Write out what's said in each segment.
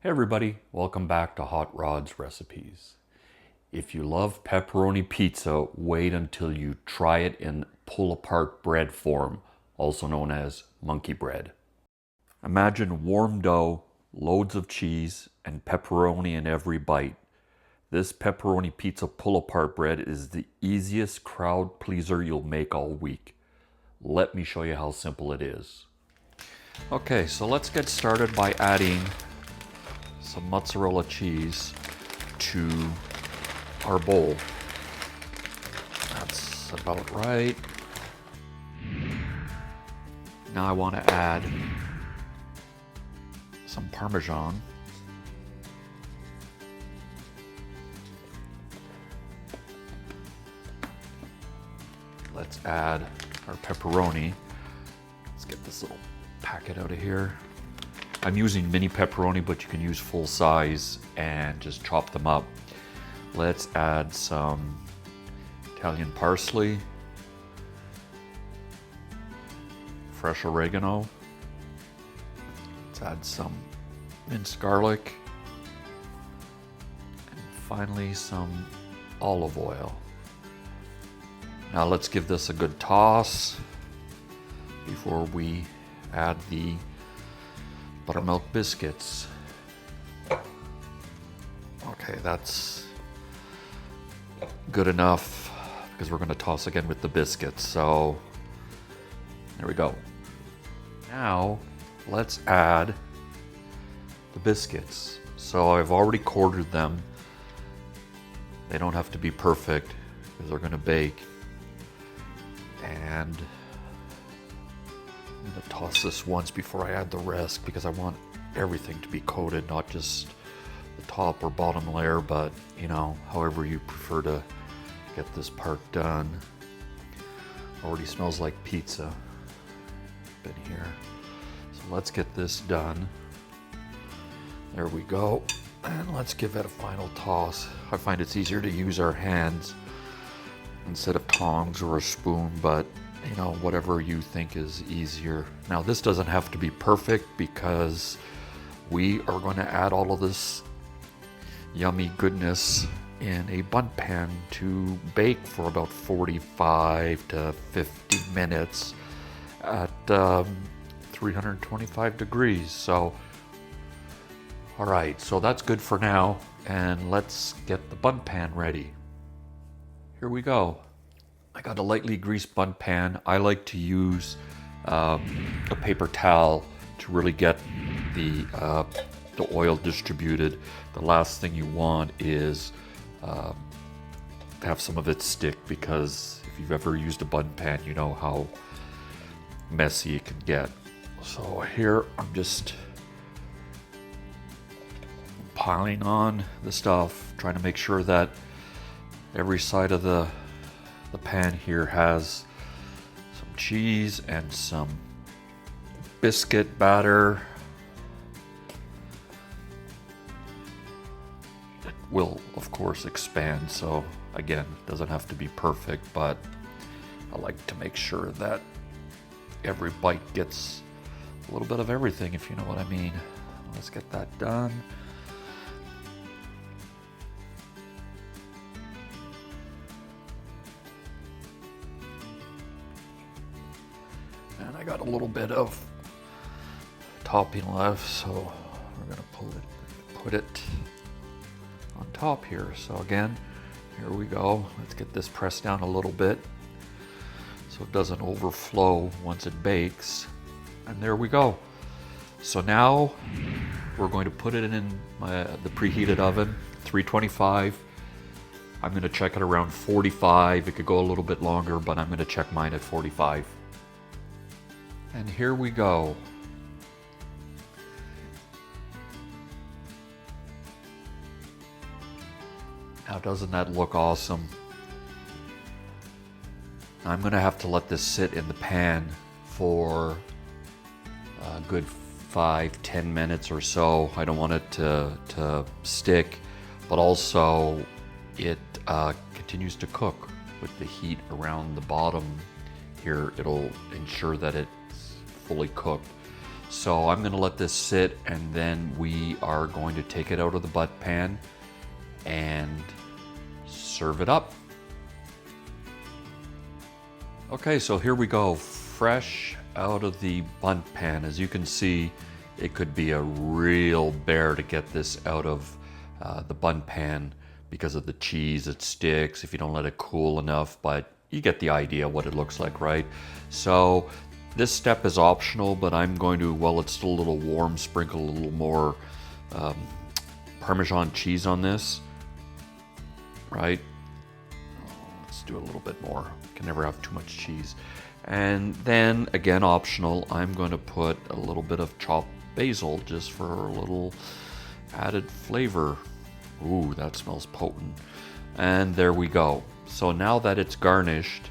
Hey everybody, welcome back to Hot Rod's Recipes. If you love pepperoni pizza, wait until you try it in pull-apart bread form, also known as monkey bread. Imagine warm dough, loads of cheese, and pepperoni in every bite. This pepperoni pizza pull-apart bread is the easiest crowd pleaser you'll make all week. Let me show you how simple it is. Okay, so let's get started by adding some mozzarella cheese to our bowl. That's about right. Now I want to add some Parmesan. Let's add our pepperoni. Let's get this little packet out of here. I'm using mini pepperoni, but you can use full size and just chop them up. Let's add some Italian parsley, fresh oregano. Let's add some minced garlic, and finally some olive oil. Now let's give this a good toss before we add the Buttermilk Biscuits. Okay, that's good enough because we're going to toss again with the biscuits. So there we go. Now let's add the biscuits. So I've already quartered them. They don't have to be perfect because they're going to bake. And I'm going to toss this once before I add the rest because I want everything to be coated, not just the top or bottom layer, but you know, however you prefer to get this part done. Already smells like pizza. Been here. So let's get this done. There we go. And let's give it a final toss. I find it's easier to use our hands instead of tongs or a spoon, but you know, whatever you think is easier. Now this doesn't have to be perfect because we are going to add all of this yummy goodness in a bundt pan to bake for about 45 to 50 minutes at 325 degrees. So, all right, so that's good for now. And let's get the bundt pan ready. Here we go. I got a lightly greased bundt pan. I like to use a paper towel to really get the oil distributed. The last thing you want is to have some of it stick, because if you've ever used a bundt pan, you know how messy it can get. So here I'm just piling on the stuff, trying to make sure that every side of the pan here has some cheese and some biscuit batter. It will, of course, expand, so again, it doesn't have to be perfect, but I like to make sure that every bite gets a little bit of everything, if you know what I mean. Let's get that done. And I got a little bit of topping left, so we're gonna put it on top here. So again, here we go. Let's get this pressed down a little bit so it doesn't overflow once it bakes. And there we go. So now we're going to put it in the preheated oven, 325. I'm going to check it around 45. It could go a little bit longer, but I'm going to check mine at 45. And here we go. Now doesn't that look awesome? I'm going to have to let this sit in the pan for a good 5-10 minutes or so. I don't want it to stick, but also it continues to cook with the heat around the bottom here. It'll ensure that it's fully cooked. So I'm gonna let this sit, and then we are going to take it out of the butt pan and serve it up. Okay, so here we go, fresh out of the bundt pan. As you can see, it could be a real bear to get this out of the bundt pan because of the cheese. It sticks if you don't let it cool enough, but you get the idea what it looks like, right? So this step is optional, but I'm going to, while it's still a little warm, sprinkle a little more Parmesan cheese on this, right? Let's do a little bit more. Can never have too much cheese. And then, again, optional, I'm going to put a little bit of chopped basil just for a little added flavor. Ooh, that smells potent. And there we go. So now that it's garnished,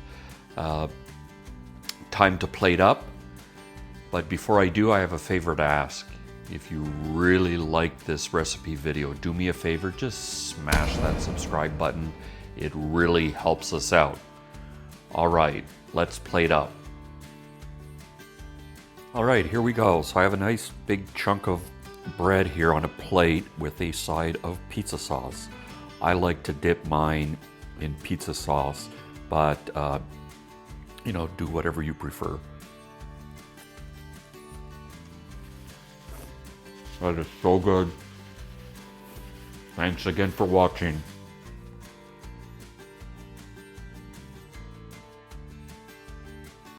time to plate up. But before I do, I have a favor to ask. If you really like this recipe video, do me a favor, just smash that subscribe button. It really helps us out. All right, let's plate up. All right, here we go. So I have a nice big chunk of bread here on a plate with a side of pizza sauce. I like to dip mine in pizza sauce, but you know, do whatever you prefer. That is so good. Thanks again for watching.